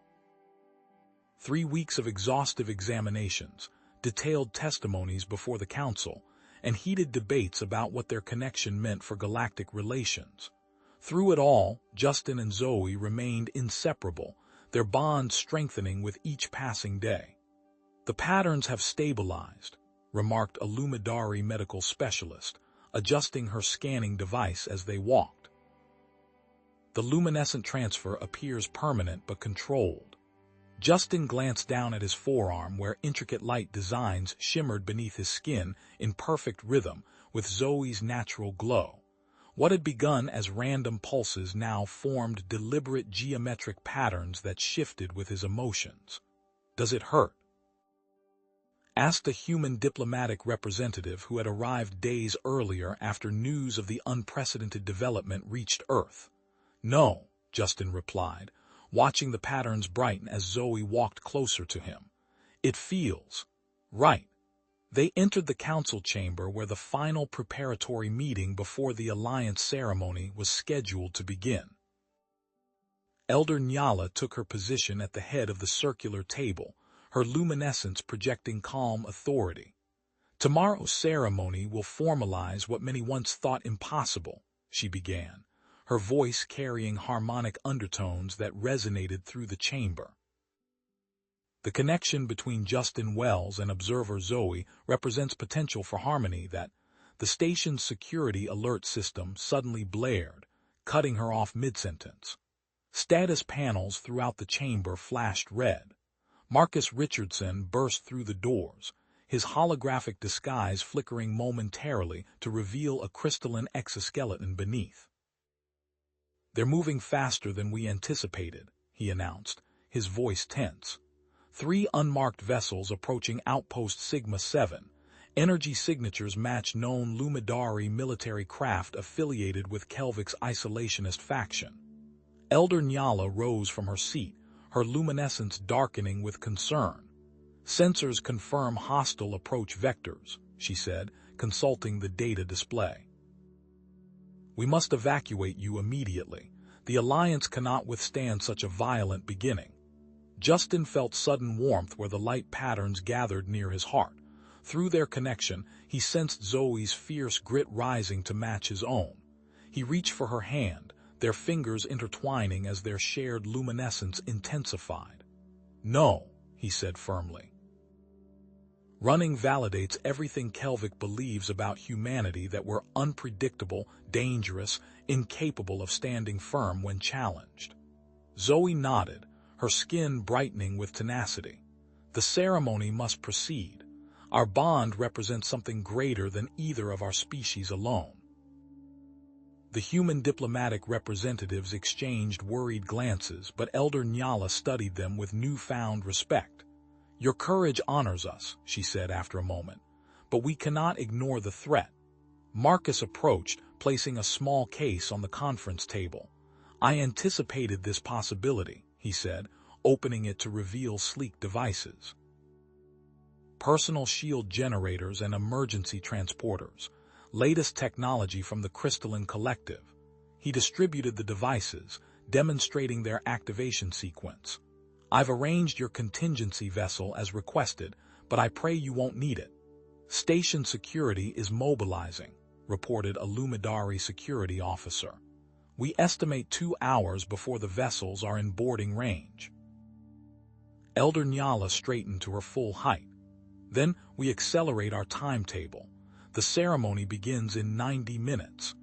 3 weeks of exhaustive examinations, detailed testimonies before the council, and heated debates about what their connection meant for galactic relations. Through it all, Justin and Zoe remained inseparable, their bond strengthening with each passing day. "The patterns have stabilized," remarked a Lumidari medical specialist, adjusting her scanning device as they walked. "The luminescent transfer appears permanent but controlled." Justin glanced down at his forearm where intricate light designs shimmered beneath his skin in perfect rhythm with Zoe's natural glow. What had begun as random pulses now formed deliberate geometric patterns that shifted with his emotions. "Does it hurt?" asked a human diplomatic representative who had arrived days earlier after news of the unprecedented development reached Earth. "No," Justin replied, watching the patterns brighten as Zoe walked closer to him. "It feels right." They entered the council chamber where the final preparatory meeting before the alliance ceremony was scheduled to begin. Elder Nyala took her position at the head of the circular table, her luminescence projecting calm authority. "Tomorrow's ceremony will formalize what many once thought impossible," she began, her voice carrying harmonic undertones that resonated through the chamber. "The connection between Justin Wells and observer Zoe represents potential for harmony that—" The station's security alert system suddenly blared, cutting her off mid-sentence. Status panels throughout the chamber flashed red. Marcus Richardson burst through the doors, his holographic disguise flickering momentarily to reveal a crystalline exoskeleton beneath. "They're moving faster than we anticipated," he announced, his voice tense. 3 unmarked vessels approaching Outpost Sigma-7. Energy signatures match known Lumidari military craft affiliated with Kelvic's isolationist faction. Elder Nyala rose from her seat, her luminescence darkening with concern. "Sensors confirm hostile approach vectors," she said, consulting the data display. We must evacuate you immediately. The Alliance cannot withstand such a violent beginning. Justin felt sudden warmth where the light patterns gathered near his heart. Through their connection, he sensed Zoe's fierce grit rising to match his own. He reached for her hand, their fingers intertwining as their shared luminescence intensified. "No," he said firmly. Running validates everything Kelvik believes about humanity, that we're unpredictable, dangerous, incapable of standing firm when challenged. Zoe nodded, her skin brightening with tenacity. "The ceremony must proceed. Our bond represents something greater than either of our species alone." The human diplomatic representatives exchanged worried glances, but Elder Nyala studied them with newfound respect. "Your courage honors us," she said after a moment, "but we cannot ignore the threat." Marcus approached, placing a small case on the conference table. "I anticipated this possibility," he said, opening it to reveal sleek devices. Personal shield generators and emergency transporters. Latest technology from the Crystalline Collective. He distributed the devices, demonstrating their activation sequence. "I've arranged your contingency vessel as requested, but I pray you won't need it." "Station security is mobilizing," reported a Lumidari security officer. "We estimate 2 hours before the vessels are in boarding range." Elder Nyala straightened to her full height. "Then we accelerate our timetable. The ceremony begins in 90 minutes.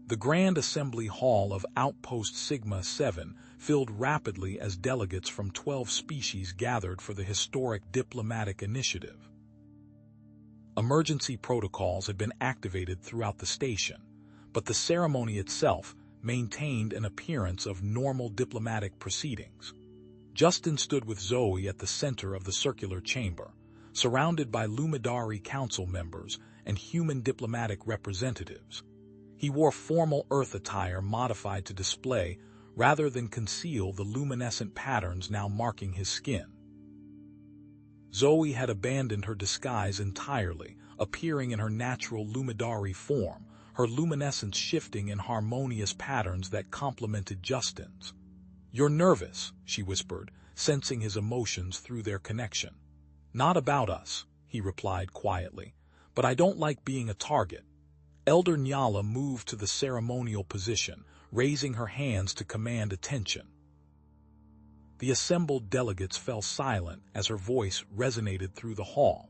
The Grand Assembly Hall of Outpost Sigma-7 filled rapidly as delegates from 12 species gathered for the historic diplomatic initiative. Emergency protocols had been activated throughout the station, but the ceremony itself maintained an appearance of normal diplomatic proceedings. Justin stood with Zoe at the center of the circular chamber, surrounded by Lumidari council members and human diplomatic representatives. He wore formal Earth attire modified to display rather than conceal the luminescent patterns now marking his skin. Zoe had abandoned her disguise entirely, appearing in her natural Lumidari form, her luminescence shifting in harmonious patterns that complemented Justin's. "You're nervous," she whispered, sensing his emotions through their connection. "Not about us," he replied quietly, "but I don't like being a target." Elder Nyala moved to the ceremonial position, raising her hands to command attention. The assembled delegates fell silent as her voice resonated through the hall.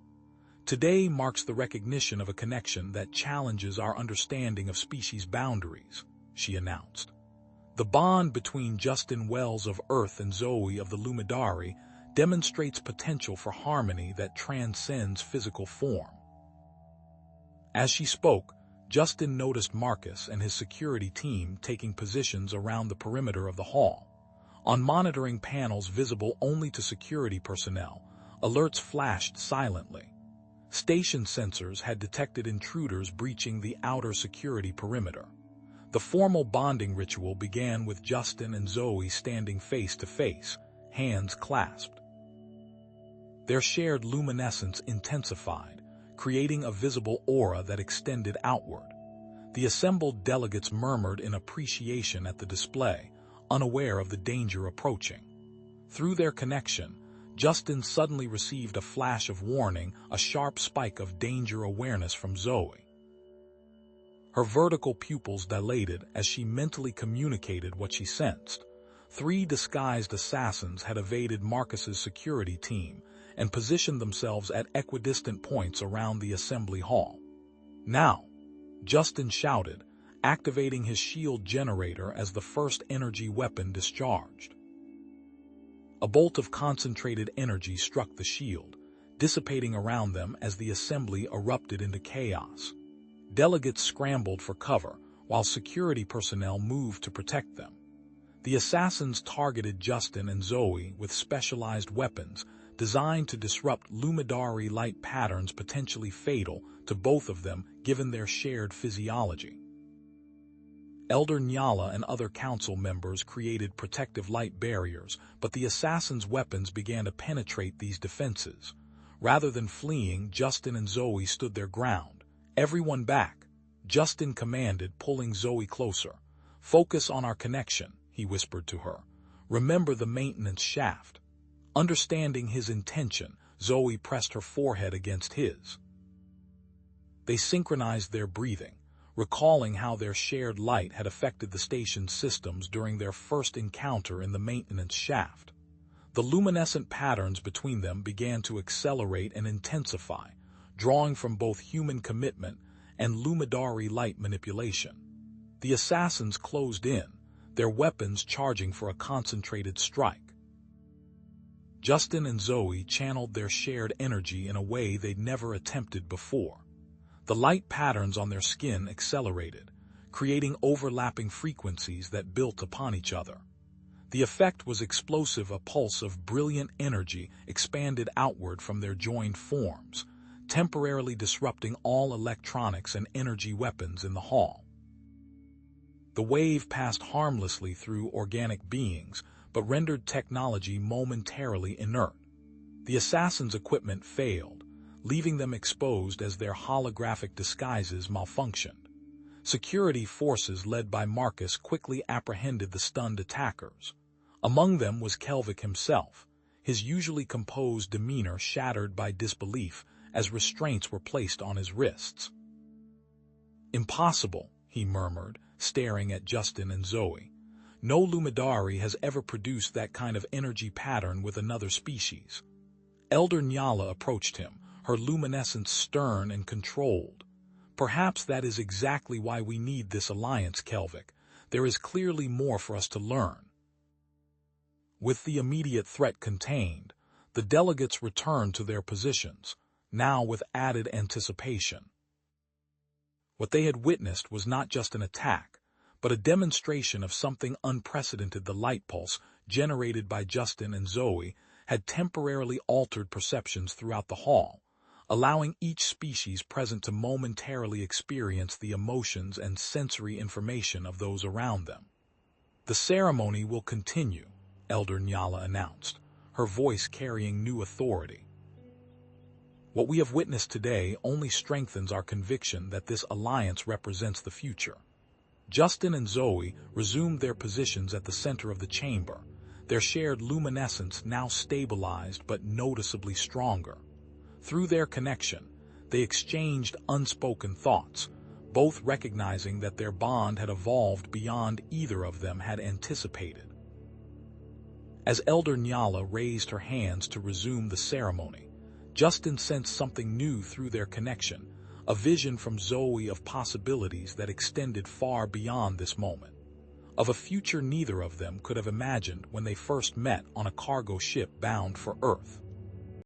"Today marks the recognition of a connection that challenges our understanding of species boundaries," she announced. "The bond between Justin Wells of Earth and Zoe of the Lumidari demonstrates potential for harmony that transcends physical form." As she spoke, Justin noticed Marcus and his security team taking positions around the perimeter of the hall. On monitoring panels visible only to security personnel, alerts flashed silently. Station sensors had detected intruders breaching the outer security perimeter. The formal bonding ritual began with Justin and Zoe standing face to face, hands clasped. Their shared luminescence intensified, creating a visible aura that extended outward. The assembled delegates murmured in appreciation at the display, unaware of the danger approaching. Through their connection, Justin suddenly received a flash of warning, a sharp spike of danger awareness from Zoe. Her vertical pupils dilated as she mentally communicated what she sensed. 3 disguised assassins had evaded Marcus's security team and positioned themselves at equidistant points around the assembly hall. "Now," Justin shouted, activating his shield generator as the first energy weapon discharged. A bolt of concentrated energy struck the shield, dissipating around them as the assembly erupted into chaos. Delegates scrambled for cover, while security personnel moved to protect them. The assassins targeted Justin and Zoe with specialized weapons designed to disrupt Lumidari light patterns potentially fatal to both of them given their shared physiology. Elder Nyala and other council members created protective light barriers, but the assassins' weapons began to penetrate these defenses. Rather than fleeing, Justin and Zoe stood their ground. "Everyone back," Justin commanded, pulling Zoe closer. "Focus on our connection," he whispered to her. "Remember the maintenance shaft." Understanding his intention, Zoe pressed her forehead against his. They synchronized their breathing, recalling how their shared light had affected the station's systems during their first encounter in the maintenance shaft. The luminescent patterns between them began to accelerate and intensify, drawing from both human commitment and Lumidari light manipulation. The assassins closed in, their weapons charging for a concentrated strike. Justin and Zoe channeled their shared energy in a way they'd never attempted before. The light patterns on their skin accelerated, creating overlapping frequencies that built upon each other. The effect was explosive, a pulse of brilliant energy expanded outward from their joined forms, temporarily disrupting all electronics and energy weapons in the hall. The wave passed harmlessly through organic beings, but rendered technology momentarily inert. The assassins' equipment failed, leaving them exposed as their holographic disguises malfunctioned. Security forces led by Marcus quickly apprehended the stunned attackers. Among them was Kelvik himself, his usually composed demeanor shattered by disbelief as restraints were placed on his wrists. "Impossible," he murmured, staring at Justin and Zoe. "No Lumidari has ever produced that kind of energy pattern with another species." Elder Nyala approached him, her luminescence stern and controlled. "Perhaps that is exactly why we need this alliance, Kelvik. There is clearly more for us to learn." With the immediate threat contained, the delegates returned to their positions, now with added anticipation. What they had witnessed was not just an attack, but a demonstration of something unprecedented. The light pulse, generated by Justin and Zoe, had temporarily altered perceptions throughout the hall, allowing each species present to momentarily experience the emotions and sensory information of those around them. "The ceremony will continue," Elder Nyala announced, her voice carrying new authority. "What we have witnessed today only strengthens our conviction that this alliance represents the future." Justin and Zoe resumed their positions at the center of the chamber, their shared luminescence now stabilized but noticeably stronger. Through their connection, they exchanged unspoken thoughts, both recognizing that their bond had evolved beyond either of them had anticipated. As Elder Nyala raised her hands to resume the ceremony, Justin sensed something new through their connection, a vision from Zoe of possibilities that extended far beyond this moment, of a future neither of them could have imagined when they first met on a cargo ship bound for Earth.